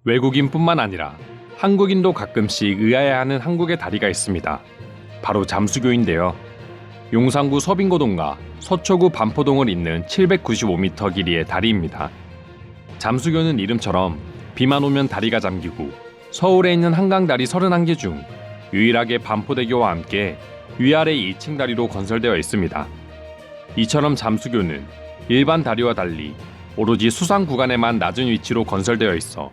외국인뿐만 아니라 한국인도 가끔씩 의아해하는 한국의 다리가 있습니다. 바로 잠수교인데요. 용산구 서빙고동과 서초구 반포동을 잇는 795m 길이의 다리입니다. 잠수교는 이름처럼 비만 오면 다리가 잠기고 서울에 있는 한강다리 31개 중 유일하게 반포대교와 함께 위아래 2층 다리로 건설되어 있습니다. 이처럼 잠수교는 일반 다리와 달리 오로지 수상 구간에만 낮은 위치로 건설되어 있어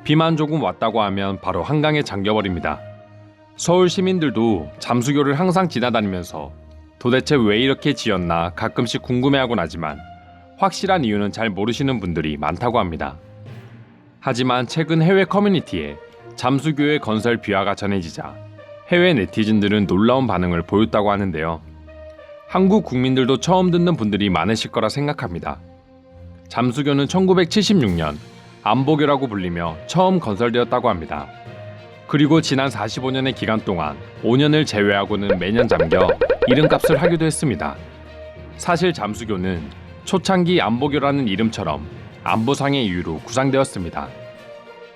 비만 조금 왔다고 하면 바로 한강에 잠겨버립니다. 서울 시민들도 잠수교를 항상 지나다니면서 도대체 왜 이렇게 지었나 가끔씩 궁금해하곤 하지만 확실한 이유는 잘 모르시는 분들이 많다고 합니다. 하지만 최근 해외 커뮤니티에 잠수교의 건설 비화가 전해지자 해외 네티즌들은 놀라운 반응을 보였다고 하는데요. 한국 국민들도 처음 듣는 분들이 많으실 거라 생각합니다. 잠수교는 1976년 안보교라고 불리며 처음 건설되었다고 합니다. 그리고 지난 45년의 기간 동안 5년을 제외하고는 매년 잠겨 이름값을 하기도 했습니다. 사실 잠수교는 초창기 안보교라는 이름처럼 안보상의 이유로 구상되었습니다.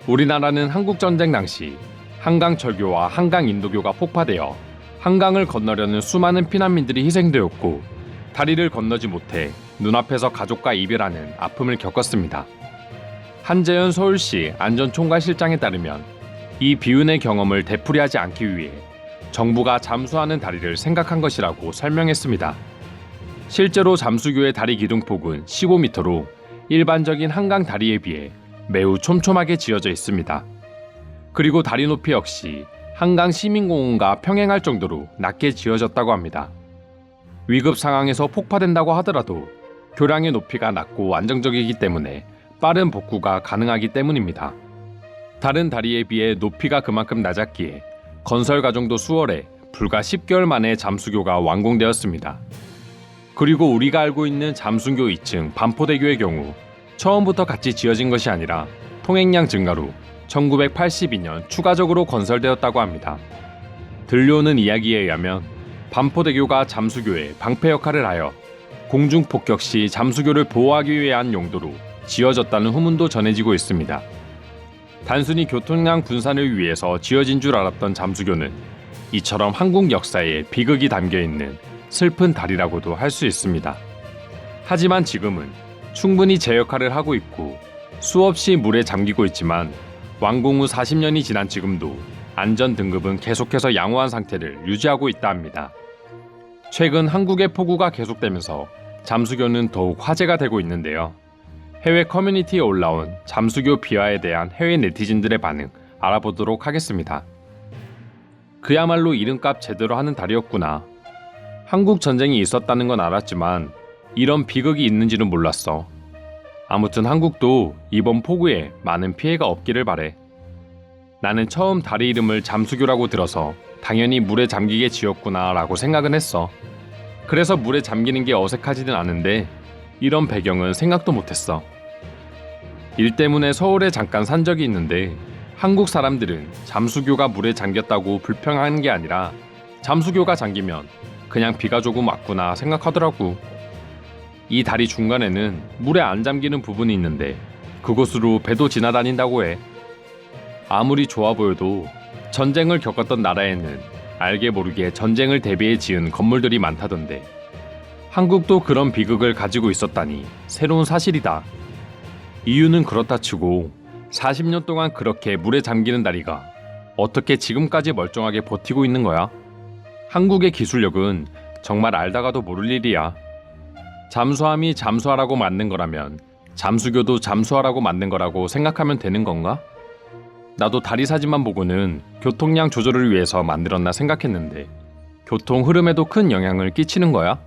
우리나라는 한국전쟁 당시 한강철교와 한강인도교가 폭파되어 한강을 건너려는 수많은 피난민들이 희생되었고 다리를 건너지 못해 눈앞에서 가족과 이별하는 아픔을 겪었습니다. 한재현 서울시 안전총괄실장에 따르면 이 비운의 경험을 되풀이하지 않기 위해 정부가 잠수하는 다리를 생각한 것이라고 설명했습니다. 실제로 잠수교의 다리 기둥폭은 15m로 일반적인 한강 다리에 비해 매우 촘촘하게 지어져 있습니다. 그리고 다리 높이 역시 한강 시민공원과 평행할 정도로 낮게 지어졌다고 합니다. 위급 상황에서 폭파된다고 하더라도 교량의 높이가 낮고 안정적이기 때문에 빠른 복구가 가능하기 때문입니다. 다른 다리에 비해 높이가 그만큼 낮았기에 건설 과정도 수월해 불과 10개월 만에 잠수교가 완공되었습니다. 그리고 우리가 알고 있는 잠수교 2층 반포대교의 경우 처음부터 같이 지어진 것이 아니라 통행량 증가로 1982년 추가적으로 건설되었다고 합니다. 들려오는 이야기에 의하면 반포대교가 잠수교의 방패 역할을 하여 공중폭격 시 잠수교를 보호하기 위한 용도로 지어졌다는 후문도 전해지고 있습니다. 단순히 교통량 분산을 위해서 지어진 줄 알았던 잠수교는 이처럼 한국 역사에 비극이 담겨있는 슬픈 다리라고도 할 수 있습니다. 하지만 지금은 충분히 제 역할을 하고 있고 수없이 물에 잠기고 있지만 완공 후 40년이 지난 지금도 안전 등급은 계속해서 양호한 상태를 유지하고 있다 합니다. 최근 한국의 폭우가 계속되면서 잠수교는 더욱 화제가 되고 있는데요. 해외 커뮤니티에 올라온 잠수교 비화에 대한 해외 네티즌들의 반응 알아보도록 하겠습니다. 그야말로 이름값 제대로 하는 다리였구나. 한국 전쟁이 있었다는 건 알았지만 이런 비극이 있는지는 몰랐어. 아무튼 한국도 이번 폭우에 많은 피해가 없기를 바래. 나는 처음 다리 이름을 잠수교라고 들어서 당연히 물에 잠기게 지었구나 라고 생각은 했어. 그래서 물에 잠기는 게 어색하지는 않은데 이런 배경은 생각도 못했어. 일 때문에 서울에 잠깐 산 적이 있는데 한국 사람들은 잠수교가 물에 잠겼다고 불평하는 게 아니라 잠수교가 잠기면 그냥 비가 조금 왔구나 생각하더라고. 이 다리 중간에는 물에 안 잠기는 부분이 있는데 그곳으로 배도 지나다닌다고 해. 아무리 좋아 보여도 전쟁을 겪었던 나라에는 알게 모르게 전쟁을 대비해 지은 건물들이 많다던데 한국도 그런 비극을 가지고 있었다니 새로운 사실이다. 이유는 그렇다 치고 40년 동안 그렇게 물에 잠기는 다리가 어떻게 지금까지 멀쩡하게 버티고 있는 거야? 한국의 기술력은 정말 알다가도 모를 일이야. 잠수함이 잠수하라고 만든 거라면 잠수교도 잠수하라고 만든 거라고 생각하면 되는 건가? 나도 다리 사진만 보고는 교통량 조절을 위해서 만들었나 생각했는데 교통 흐름에도 큰 영향을 끼치는 거야?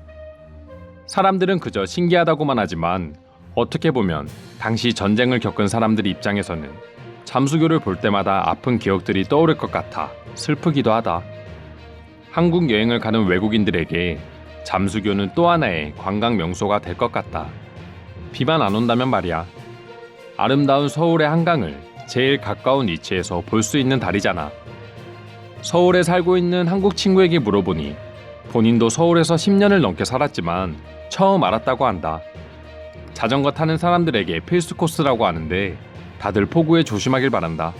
사람들은 그저 신기하다고만 하지만 어떻게 보면 당시 전쟁을 겪은 사람들 입장에서는 잠수교를 볼 때마다 아픈 기억들이 떠오를 것 같아 슬프기도 하다. 한국 여행을 가는 외국인들에게 잠수교는 또 하나의 관광 명소가 될 것 같다. 비만 안 온다면 말이야. 아름다운 서울의 한강을 제일 가까운 위치에서 볼 수 있는 다리잖아. 서울에 살고 있는 한국 친구에게 물어보니 본인도 서울에서 10년을 넘게 살았지만 처음 알았다고 한다. 자전거 타는 사람들에게 필수 코스라고 하는데 다들 폭우에 조심하길 바란다.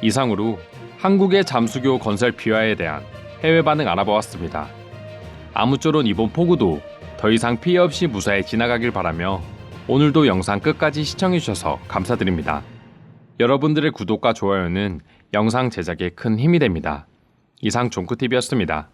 이상으로 한국의 잠수교 건설 비화에 대한 해외 반응 알아보았습니다. 아무쪼록 이번 폭우도 더 이상 피해 없이 무사히 지나가길 바라며 오늘도 영상 끝까지 시청해주셔서 감사드립니다. 여러분들의 구독과 좋아요는 영상 제작에 큰 힘이 됩니다. 이상 종크TV였습니다.